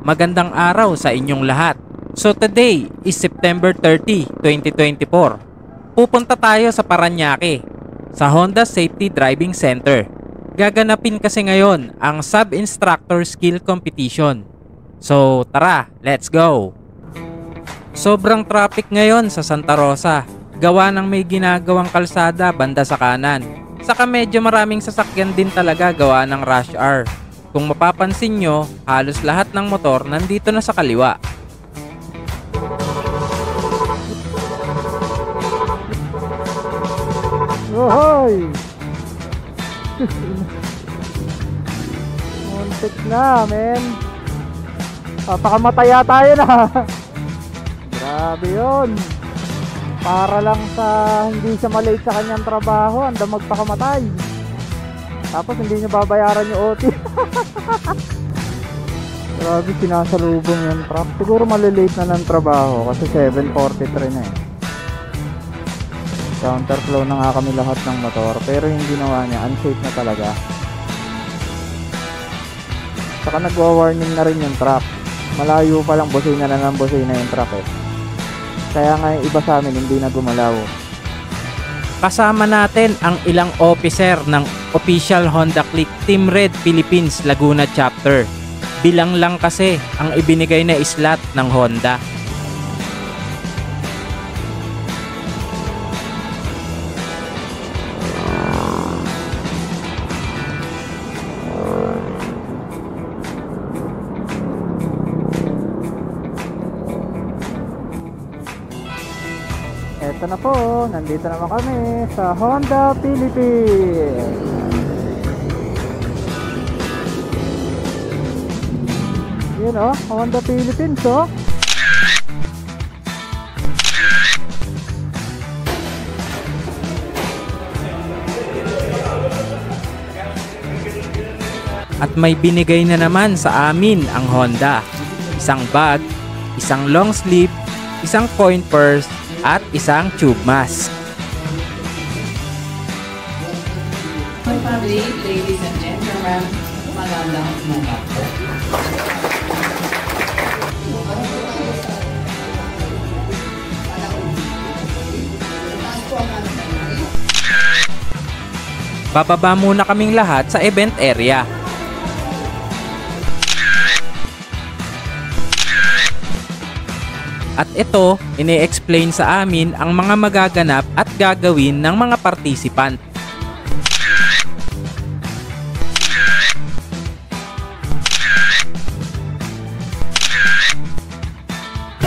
magandang araw sa inyong lahat. So today is September 30, 2024. Pupunta tayo sa Parañaque, sa Honda Safety Driving Center. Gaganapin kasi ngayon ang Sub-Instructor Skill Competition. So tara, let's go! Sobrang traffic ngayon sa Santa Rosa, gawa ng may ginagawang kalsada banda sa kanan. Saka medyo maraming sasakyan din talaga gawa ng rush hour. Kung mapapansin nyo, halos lahat ng motor nandito na sa kaliwa. Ohoy! Muntik na, men. Papakamataya tayo na. Grabe yun. Para lang sa hindi siya malate sa kanyang trabaho, handa magpakamatay. Tapos hindi niya babayaran yung OT. Grabe, sinasalubong yung truck. Siguro malilate na ng trabaho kasi 7:43 na eh. Counterflow na nga kami lahat ng motor, pero yung ginawa niya, unsafe na talaga. Saka nagwa-warning na rin yung truck. Malayo pa lang, busina na ng busina yung truck eh. Kaya nga yung iba sa amin hindi na gumalaw. Kasama natin ang ilang officer ng official Honda Click Team Red Philippines Laguna Chapter. Bilang lang kasi ang ibinigay na slot ng Honda. Eto na po, nandito naman kami sa Honda Philippines. Yun o, Honda Philippines o. At may binigay na naman sa amin ang Honda. Isang bag, isang long sleeve, isang coin purse, at isang tube mask. My family, ladies and gentlemen, magandang umaga po. Bababa muna kaming lahat sa event area. At ito, ine-explain sa amin ang mga magaganap at gagawin ng mga participant.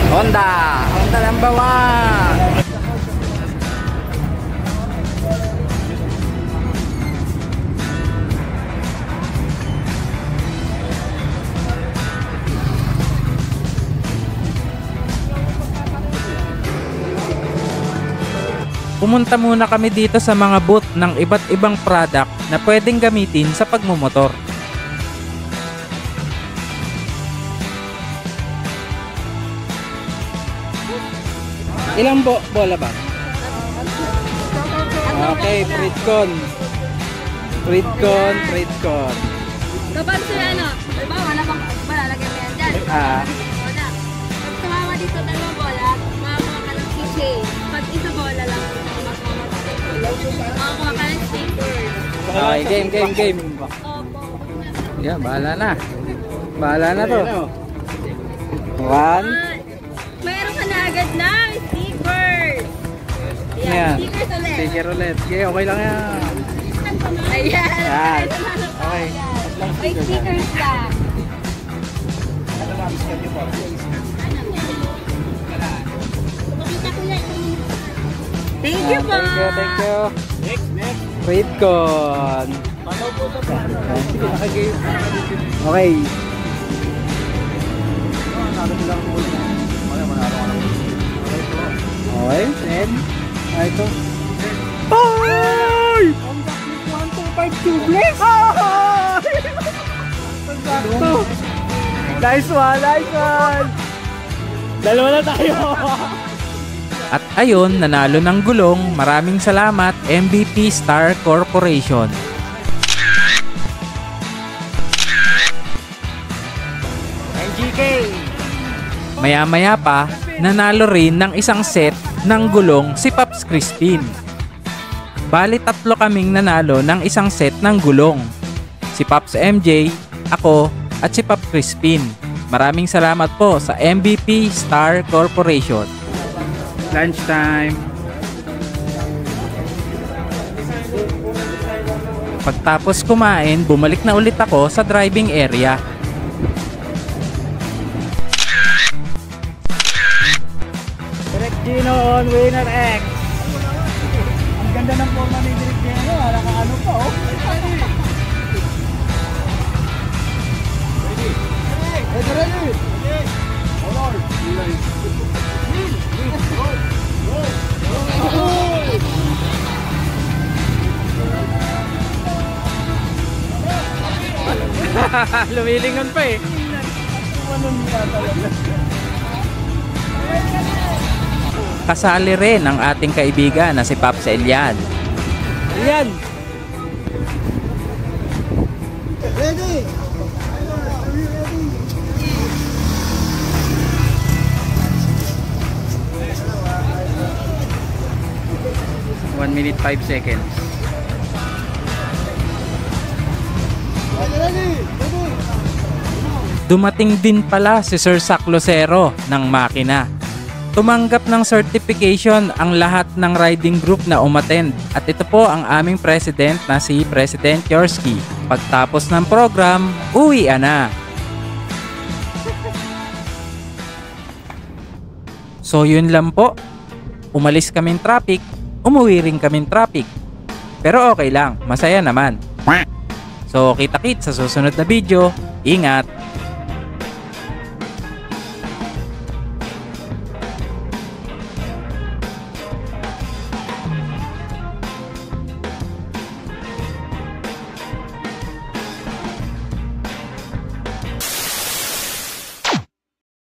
Honda! Honda number 1! Pumunta muna kami dito sa mga booth ng iba't ibang product na pwedeng gamitin sa pagmumotor. Ilang bola ba? Okay, Fridcon. Fridcon. Kapag sila halimbawa, wala lagyan mo yan dyan. Bola. Pag tumama dito, dalawang bola, makakuha ka ng keychain. Pag isa bola lang, makakuha ka ng sticker. Okay, game. Opo. Yeah, bahala na. Bahala na to. 1. Mayroon ka na agad ng stickers. Ayan. Stickers ulit. Sticker ulit. Okay lang yan. Ayan. Okay. May stickers ka. Thank you po. Thank you. Next. Fridcon. Okay. Okay, then. Ito. Ay! 125 tubeless! Nice one! Dalawa na tayo! At ayun, nanalo ng gulong. Maraming salamat, MVP Star Corporation. NGK! Maya-maya pa, nanalo rin ng isang set ng gulong si Pops Crispin. Bali 3 kaming nanalo ng isang set ng gulong. Si Pops MJ, ako, at si Pops Crispin. Maraming salamat po sa MVP Star Corporation. Lunchtime. Pagtapos kumain, bumalik na ulit ako sa driving area. Direct Gino on winner X. Ang ganda ng forma ni Direct Gino. Ano pa oh. Ready. Lumilingon pa eh. Kasali rin ang ating kaibigan na si Pops Elian. Yan. Ready. 1 minute 5 seconds. Dumating din pala si Sir Sac Lucero ng makina. Tumanggap ng certification ang lahat ng riding group na umattend at ito po ang aming president na si President Yorsky. Pagtapos ng program, uwi na. So yun lang po. Umalis kaming traffic, umuwi rin kaming traffic. Pero okay lang, masaya naman. So kita-kit sa susunod na video. Ingat!